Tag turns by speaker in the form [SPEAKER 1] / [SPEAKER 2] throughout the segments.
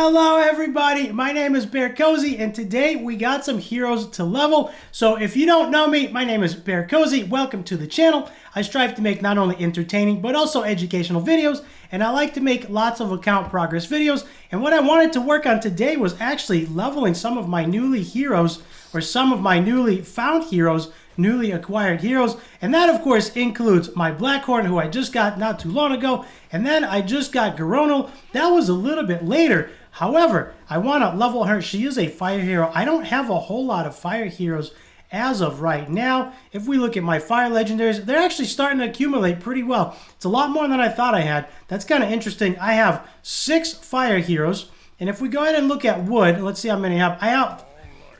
[SPEAKER 1] Hello everybody, my name is BearCozy and today we got some heroes to level. So if you don't know me, my name is BearCozy. Welcome to the channel. I strive to make not only entertaining but also educational videos, and I like to make lots of account progress videos. And what I wanted to work on today was actually leveling some of my newly heroes, or some of my newly found heroes, newly acquired heroes, and that of course includes my Blackhorn, who I just got not too long ago, and then I just got Geironul. That was a little bit later. However, I want to level her. She is a fire hero. I don't have a whole lot of fire heroes as of right now. If we look at my fire legendaries, they're actually starting to accumulate pretty well. It's a lot more than I thought I had. That's kind of interesting. I have 6 fire heroes, and if we go ahead and look at wood, let's see how many I have.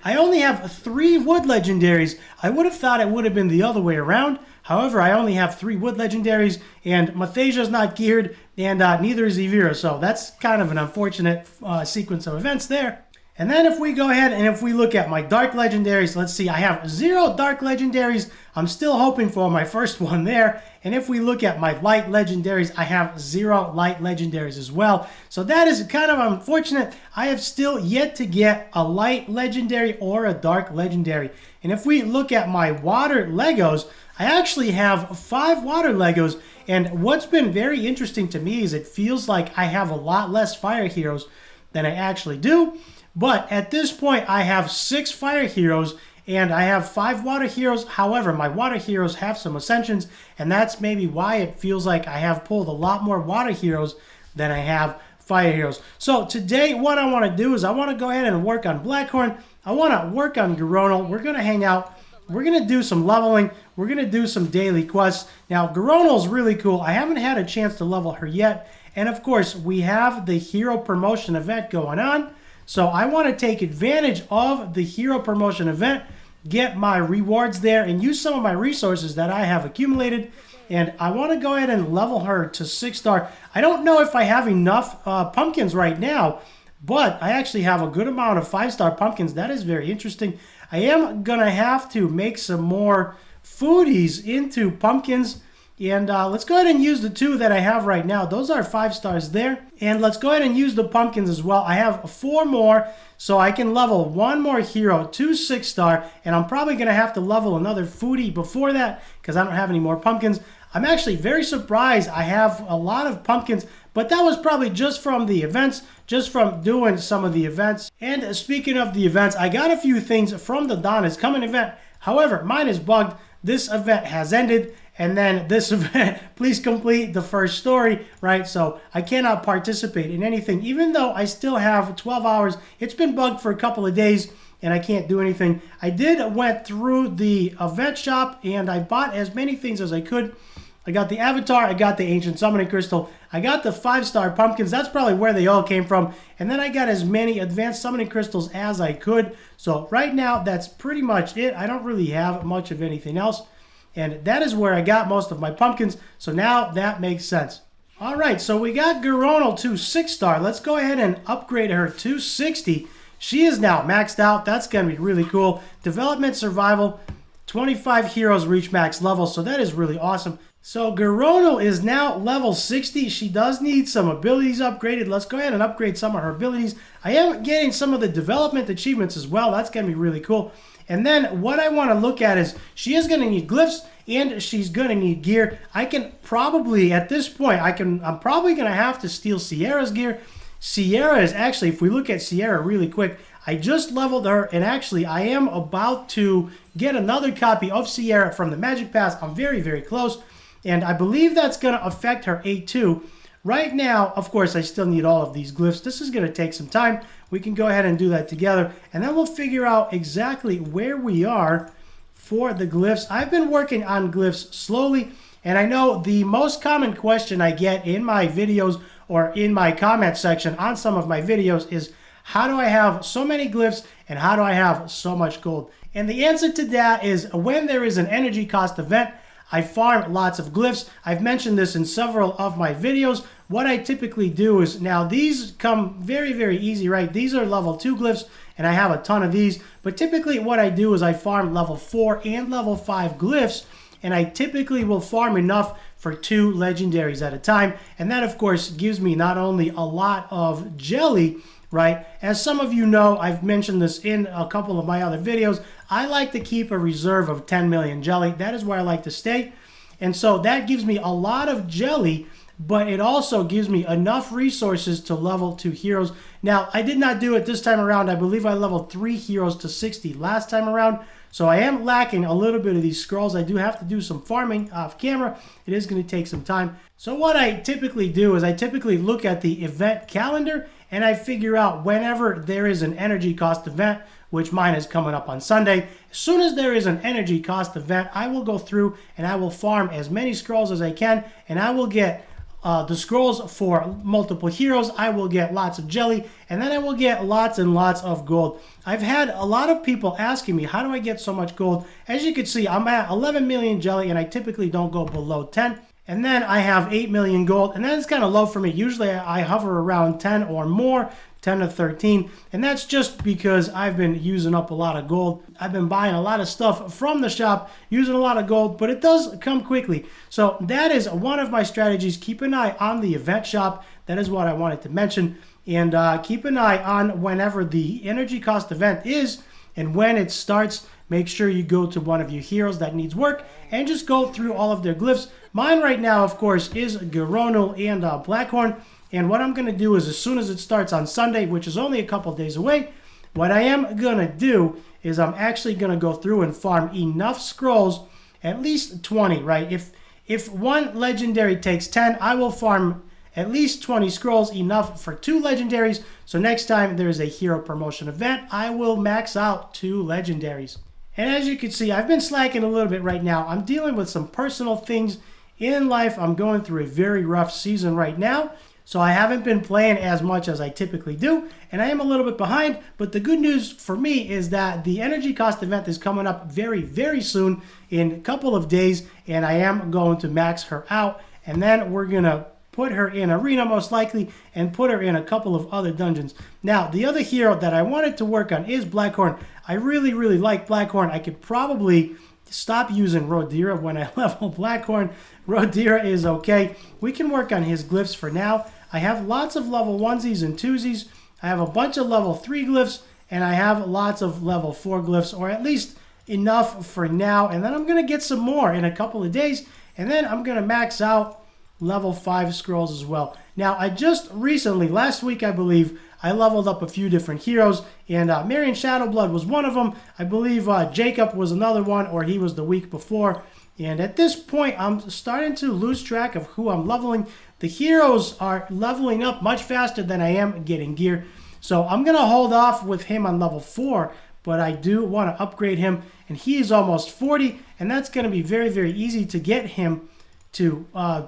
[SPEAKER 1] I only have 3 wood legendaries. I would have thought it would have been the other way around. However, I only have 3 wood legendaries, and Mathasia's not geared, and neither is Evira. So that's kind of an unfortunate sequence of events there. And then if we go ahead and if we look at my dark legendaries, let's see, I have 0 dark legendaries. I'm still hoping for my first one there. And if we look at my light legendaries, I have 0 light legendaries as well. So that is kind of unfortunate. I have still yet to get a light legendary or a dark legendary. And if we look at my water Legos, I actually have 5 water Legos. And what's been very interesting to me is it feels like I have a lot less fire heroes than I actually do. But at this point, I have 6 fire heroes and I have 5 water heroes. However, my water heroes have some ascensions, and that's maybe why it feels like I have pulled a lot more water heroes than I have fire heroes. So today, what I want to do is I want to go ahead and work on Blackhorn. I want to work on Geironul. We're going to hang out. We're going to do some leveling. We're going to do some daily quests. Now, Geironul is really cool. I haven't had a chance to level her yet. And of course, we have the hero promotion event going on. So I want to take advantage of the hero promotion event, get my rewards there, and use some of my resources that I have accumulated. And I want to go ahead and level her to 6-star. I don't know if I have enough pumpkins right now, but I actually have a good amount of 5-star pumpkins. That is very interesting. I am going to have to make some more foodies into pumpkins. And let's go ahead and use the 2 that I have right now. Those are 5 stars there. And let's go ahead and use the pumpkins as well. I have 4 more, so I can level 1 more hero to 6-star. And I'm probably going to have to level another foodie before that because I don't have any more pumpkins. I'm actually very surprised I have a lot of pumpkins, but that was probably just from the events, just from doing some of the events. And speaking of the events, I got a few things from the Dawn is Coming event. However, mine is bugged. This event has ended. And then this event, please complete the first story, right? So I cannot participate in anything, even though I still have 12 hours. It's been bugged for a couple of days and I can't do anything. I went through the event shop and I bought as many things as I could. I got the avatar, I got the ancient summoning crystal, I got the 5-star pumpkins. That's probably where they all came from. And then I got as many advanced summoning crystals as I could. So right now, that's pretty much it. I don't really have much of anything else. And that is where I got most of my pumpkins. So now that makes sense. All right, so we got Geironul to 6-star. Let's go ahead and upgrade her to 60. She is now maxed out. That's going to be really cool. Development survival. 25 heroes reach max level. So that is really awesome. So Geironul is now level 60. She does need some abilities upgraded. Let's go ahead and upgrade some of her abilities. I am getting some of the development achievements as well. That's going to be really cool. And then what I want to look at is she is going to need glyphs and she's going to need gear. I can probably, at this point, I'm probably going to have to steal Sierra's gear. Sierra is actually, if we look at Sierra really quick, I just leveled her and actually I am about to get another copy of Sierra from the Magic Pass. I'm very, very close. And I believe that's going to affect her A2. Right now, of course, I still need all of these glyphs. This is going to take some time. We can go ahead and do that together. And then we'll figure out exactly where we are for the glyphs. I've been working on glyphs slowly. And I know the most common question I get in my videos or in my comment section on some of my videos is, how do I have so many glyphs and how do I have so much gold? And the answer to that is when there is an energy cost event, I farm lots of glyphs. I've mentioned this in several of my videos. What I typically do is, now these come very, very easy, right? These are level 2 glyphs, and I have a ton of these. But typically what I do is I farm level 4 and level 5 glyphs, and I typically will farm enough for 2 legendaries at a time. And that, of course, gives me not only a lot of jelly, right? As some of you know, I've mentioned this in a couple of my other videos. I like to keep a reserve of 10 million jelly. That is where I like to stay. And so that gives me a lot of jelly, but it also gives me enough resources to level 2 heroes. Now, I did not do it this time around. I believe I leveled 3 heroes to 60 last time around. So I am lacking a little bit of these scrolls. I do have to do some farming off camera. It is going to take some time. So what I typically do is I typically look at the event calendar and I figure out whenever there is an energy cost event, which mine is coming up on Sunday. As soon as there is an energy cost event, I will go through and I will farm as many scrolls as I can, and I will get the scrolls for multiple heroes. I will get lots of jelly, and then I will get lots and lots of gold. I've had a lot of people asking me, how do I get so much gold? As you can see, I'm at 11 million jelly, and I typically don't go below 10. And then I have 8 million gold, and that's kind of low for me. Usually I hover around 10 or more, 10 to 13, and that's just because I've been using up a lot of gold. I've been buying a lot of stuff from the shop, using a lot of gold, but it does come quickly. So that is one of my strategies. Keep an eye on the event shop. That is what I wanted to mention. And keep an eye on whenever the energy cost event is, and when it starts, make sure you go to one of your heroes that needs work and just go through all of their glyphs. Mine right now, of course, is Geironul and Blackhorn. And what I'm going to do is as soon as it starts on Sunday, which is only a couple days away, what I am going to do is I'm actually going to go through and farm enough scrolls, at least 20, right? If one legendary takes 10, I will farm at least 20 scrolls, enough for 2 legendaries. So next time there's a hero promotion event, I will max out 2 legendaries. And as you can see, I've been slacking a little bit right now. I'm dealing with some personal things in life. I'm going through a very rough season right now. So I haven't been playing as much as I typically do, and I am a little bit behind, but the good news for me is that the energy cost event is coming up very, very soon in a couple of days, and I am going to max her out, and then we're going to put her in arena most likely and put her in a couple of other dungeons. Now, the other hero that I wanted to work on is Blackhorn. I really, really like Blackhorn. I could probably stop using Rodira when I level Blackhorn. Rodira is okay. We can work on his glyphs for now. I have lots of level 1sies and 2sies. I have a bunch of level 3 glyphs, and I have lots of level 4 glyphs, or at least enough for now. And then I'm going to get some more in a couple of days, and then I'm going to max out level 5 scrolls as well. Now, I just recently, last week I believe, I leveled up a few different heroes, and Marion Shadowblood was one of them. I believe Jacob was another one, or he was the week before. And at this point, I'm starting to lose track of who I'm leveling. The heroes are leveling up much faster than I am getting gear. So I'm going to hold off with him on level 4, but I do want to upgrade him. And he is almost 40, and that's going to be very, very easy to get him to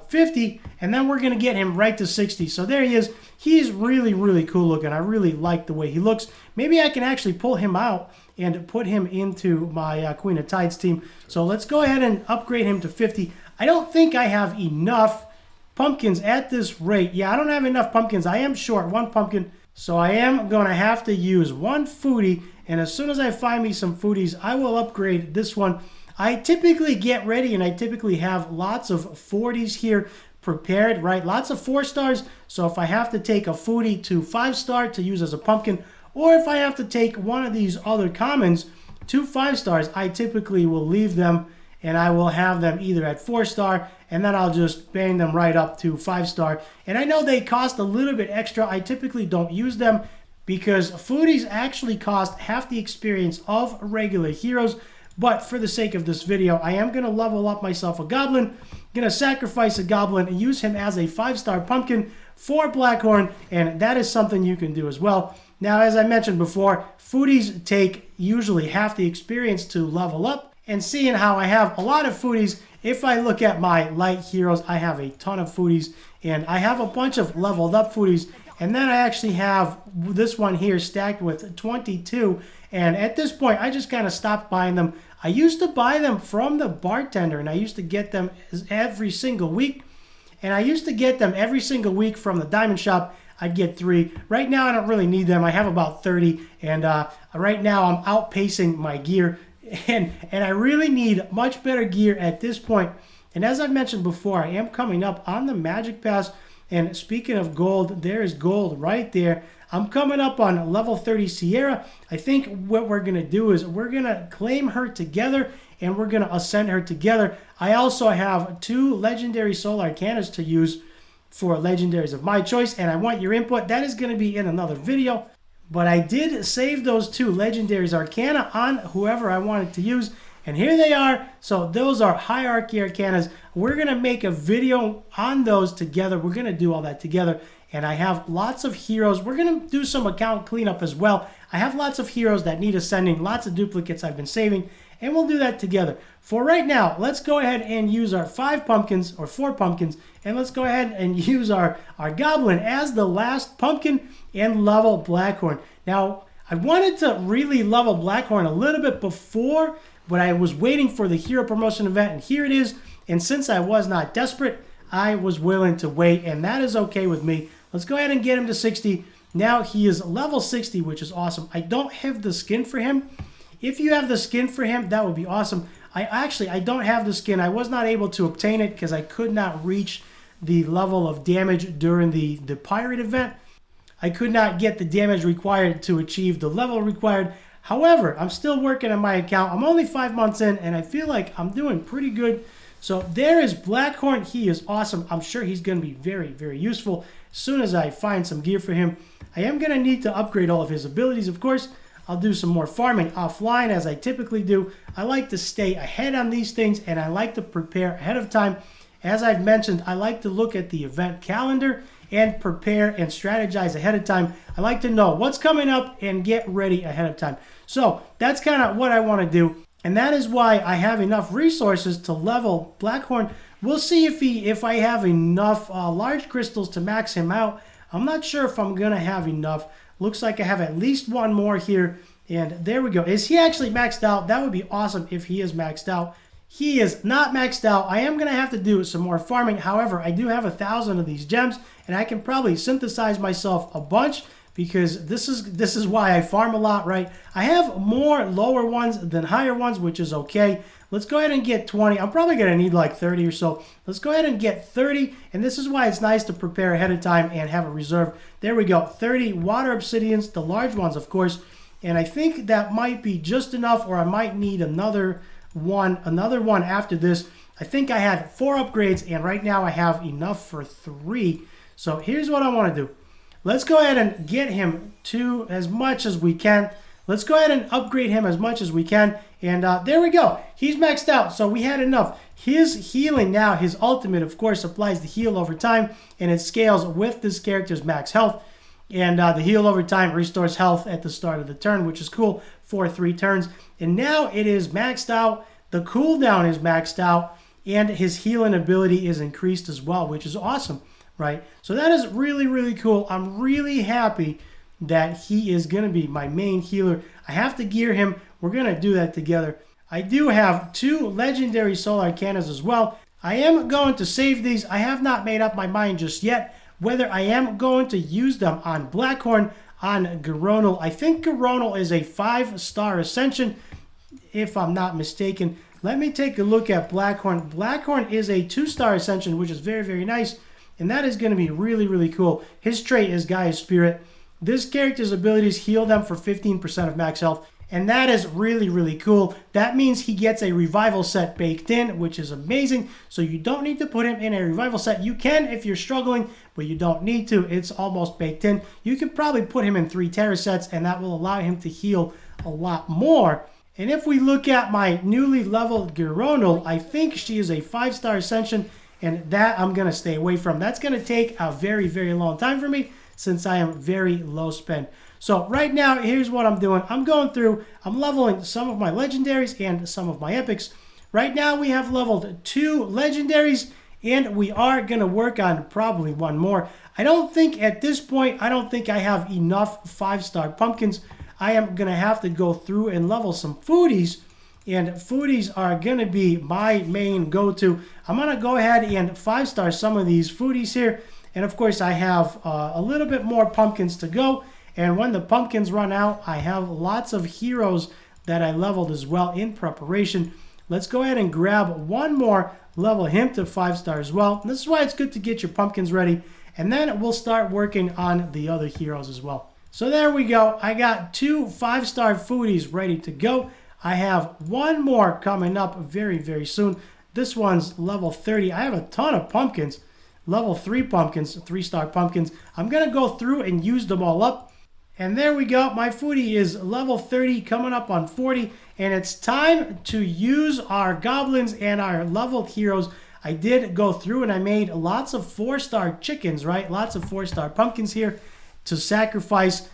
[SPEAKER 1] 50, and then we're going to get him right to 60. So there he is. He's really, really cool looking. I really like the way he looks. Maybe I can actually pull him out and put him into my Queen of Tides team. So let's go ahead and upgrade him to 50. I don't think I have enough pumpkins at this rate. Yeah, I don't have enough pumpkins. I am short 1 pumpkin, so I am going to have to use 1 foodie, and as soon as I find me some foodies, I will upgrade this one. I typically get ready, and I typically have lots of 40s here prepared, right? Lots of 4 stars. So if I have to take a foodie to 5 star to use as a pumpkin, or if I have to take one of these other commons to 5 stars, I typically will leave them, and I will have them either at 4 star, and then I'll just bang them right up to 5 star. And I know they cost a little bit extra. I typically don't use them because foodies actually cost half the experience of regular heroes. But for the sake of this video, I am going to level up myself a goblin. I'm going to sacrifice a goblin and use him as a 5-star pumpkin for Blackhorn, and that is something you can do as well. Now, as I mentioned before, foodies take usually half the experience to level up, and seeing how I have a lot of foodies, if I look at my light heroes, I have a ton of foodies, and I have a bunch of leveled up foodies, and then I actually have this one here stacked with 22, and at this point, I just kind of stopped buying them. I used to buy them from the bartender, and I used to get them every single week, and I used to get them every single week from the diamond shop. I'd get 3. Right now, I don't really need them. I have about 30, and right now, I'm outpacing my gear, and I really need much better gear at this point. And as I've mentioned before, I am coming up on the Magic Pass. And speaking of gold, there is gold right there. I'm coming up on level 30 Sierra. I think what we're going to do is we're going to claim her together and we're going to ascend her together. I also have 2 legendary soul arcanas to use for legendaries of my choice, and I want your input. That is going to be in another video. But I did save those 2 legendaries arcana on whoever I wanted to use. And here they are. So those are hierarchy arcanas. We're going to make a video on those together. We're going to do all that together. And I have lots of heroes. We're going to do some account cleanup as well. I have lots of heroes that need ascending, lots of duplicates I've been saving, and we'll do that together. For right now, let's go ahead and use our 5 pumpkins, or 4 pumpkins, and let's go ahead and use our goblin as the last pumpkin and level Blackhorn. Now, I wanted to really level Blackhorn a little bit before, but I was waiting for the hero promotion event, and here it is. And since I was not desperate, I was willing to wait, and that is okay with me. Let's go ahead and get him to 60. Now he is level 60, which is awesome. I don't have the skin for him. If you have the skin for him, that would be awesome. I don't have the skin. I was not able to obtain it because I could not reach the level of damage during the pirate event. I could not get the damage required to achieve the level required. However, I'm still working on my account. I'm only 5 months in, and I feel like I'm doing pretty good. So there is Blackhorn. He is awesome. I'm sure he's going to be very, very useful as soon as I find some gear for him. I am going to need to upgrade all of his abilities, of course. I'll do some more farming offline as I typically do. I like to stay ahead on these things, and I like to prepare ahead of time. As I've mentioned, I like to look at the event calendar and prepare and strategize ahead of time. I like to know what's coming up and get ready ahead of time. So that's kind of what I want to do. And that is why I have enough resources to level Blackhorn. We'll see if I have enough large crystals to max him out. I'm not sure if I'm going to have enough. Looks like I have at least one more here. And there we go. Is he actually maxed out? That would be awesome if he is maxed out. He is not maxed out. I am going to have to do some more farming. However, I do have 1,000 of these gems, and I can probably synthesize myself a bunch, because this is why I farm a lot, right? I have more lower ones than higher ones, which is okay. Let's go ahead and get 20. I'm probably going to need like 30 or so. Let's go ahead and get 30, and this is why it's nice to prepare ahead of time and have a reserve. There we go, 30 water obsidians, the large ones, of course. And I think that might be just enough, or I might need another one after this. I think I had 4 upgrades, and right now I have enough for 3. So here's what I want to do. Let's go ahead and get him to as much as we can. Let's go ahead and upgrade him as much as we can. And there we go. He's maxed out, so we had enough. His healing now, his ultimate, of course, applies the heal over time, and it scales with this character's max health. And the heal over time restores health at the start of the turn, which is cool for 3 turns. And now it is maxed out. The cooldown is maxed out, and his healing ability is increased as well, which is awesome, right? So that is really, really cool. I'm really happy that he is going to be my main healer. I have to gear him. We're going to do that together. I do have 2 legendary soul arcanas as well. I am going to save these. I have not made up my mind just yet whether I am going to use them on Blackhorn, on Geironul. I think Geironul is a 5-star ascension, if I'm not mistaken. Let me take a look at Blackhorn. Blackhorn is a 2-star ascension, which is very, very nice. And that is going to be really, really cool. His trait is Gaia's Spirit. This character's abilities heal them for 15% of max health. And that is really, really cool. That means he gets a revival set baked in, which is amazing. So you don't need to put him in a revival set. You can if you're struggling, but you don't need to. It's almost baked in. You can probably put him in 3 Terra sets, and that will allow him to heal a lot more. And if we look at my newly leveled Geironul, I think she is a 5-star ascension, and that I'm going to stay away from. That's going to take a very, very long time for me, since I am very low spend. So right now, here's what I'm doing. I'm going through, I'm leveling some of my legendaries and some of my epics. Right now, we have leveled 2 legendaries, and we are going to work on probably 1 more. I don't think at this point, I don't think I have enough 5-star pumpkins. I am going to have to go through and level some foodies, and foodies are going to be my main go-to. I'm going to go ahead and 5-star some of these foodies here. And of course, I have a little bit more pumpkins to go. And when the pumpkins run out, I have lots of heroes that I leveled as well in preparation. Let's go ahead and grab 1 more, level him to 5-star as well. And this is why it's good to get your pumpkins ready. And then we'll start working on the other heroes as well. So there we go. I got 2 5-star foodies ready to go. I have one more coming up very, very soon. This one's level 30. I have a ton of pumpkins. Level 3 pumpkins, 3-star pumpkins. I'm going to go through and use them all up. And there we go. My foodie is level 30, coming up on 40. And it's time to use our goblins and our leveled heroes. I did go through and I made lots of 4-star chickens, right? Lots of 4-star pumpkins here to sacrifice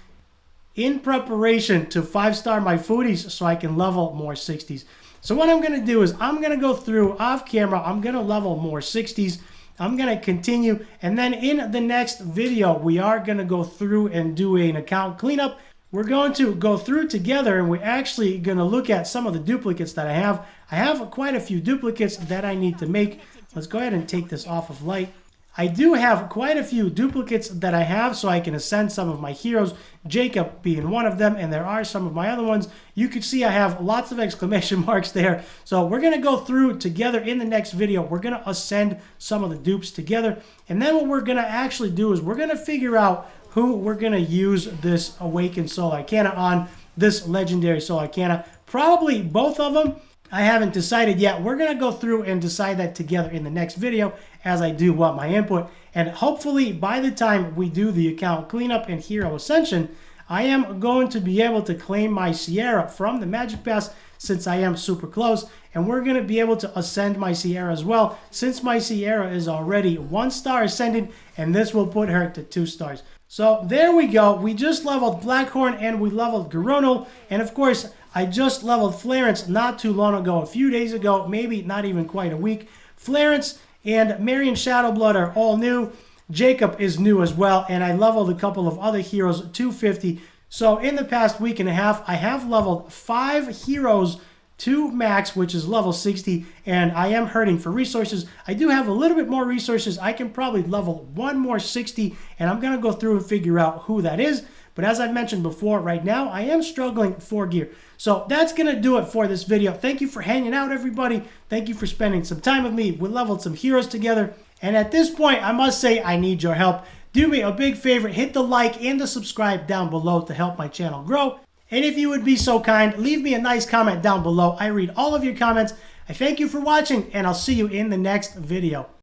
[SPEAKER 1] in preparation to 5-star my foodies so I can level more 60s. So what I'm going to do is I'm going to go through off camera. I'm going to level more 60s. I'm going to continue, and then in the next video, we are going to go through and do an account cleanup. We're going to go through together, and we're actually going to look at some of the duplicates that I have. I have quite a few duplicates that I need to make. Let's go ahead and take this off of light. I do have quite a few duplicates that I have so I can ascend some of my heroes, Jacob being one of them, and there are some of my other ones. You can see I have lots of exclamation marks there. So we're going to go through together in the next video. We're going to ascend some of the dupes together. And then what we're going to actually do is we're going to figure out who we're going to use this Awaken Soul Arcana on, this Legendary Soul Arcana. Probably both of them. I haven't decided yet. We're going to go through and decide that together in the next video as I do my input. And hopefully by the time we do the account cleanup and hero ascension, I am going to be able to claim my Sierra from the Magic Pass since I am super close. And we're going to be able to ascend my Sierra as well since my Sierra is already 1-star ascended, and this will put her to 2 stars. So there we go. We just leveled Blackhorn and we leveled Geironul. And of course, I just leveled Florence not too long ago, a few days ago, maybe not even quite a week. Florence and Marion Shadowblood are all new. Jacob is new as well, and I leveled a couple of other heroes, 250. So in the past week and a half, I have leveled 5 heroes to max, which is level 60, and I am hurting for resources. I do have a little bit more resources. I can probably level 1 more 60, and I'm going to go through and figure out who that is. But as I've mentioned before, right now, I am struggling for gear. So that's going to do it for this video. Thank you for hanging out, everybody. Thank you for spending some time with me. We leveled some heroes together. And at this point, I must say I need your help. Do me a big favor. Hit the like and the subscribe down below to help my channel grow. And if you would be so kind, leave me a nice comment down below. I read all of your comments. I thank you for watching, and I'll see you in the next video.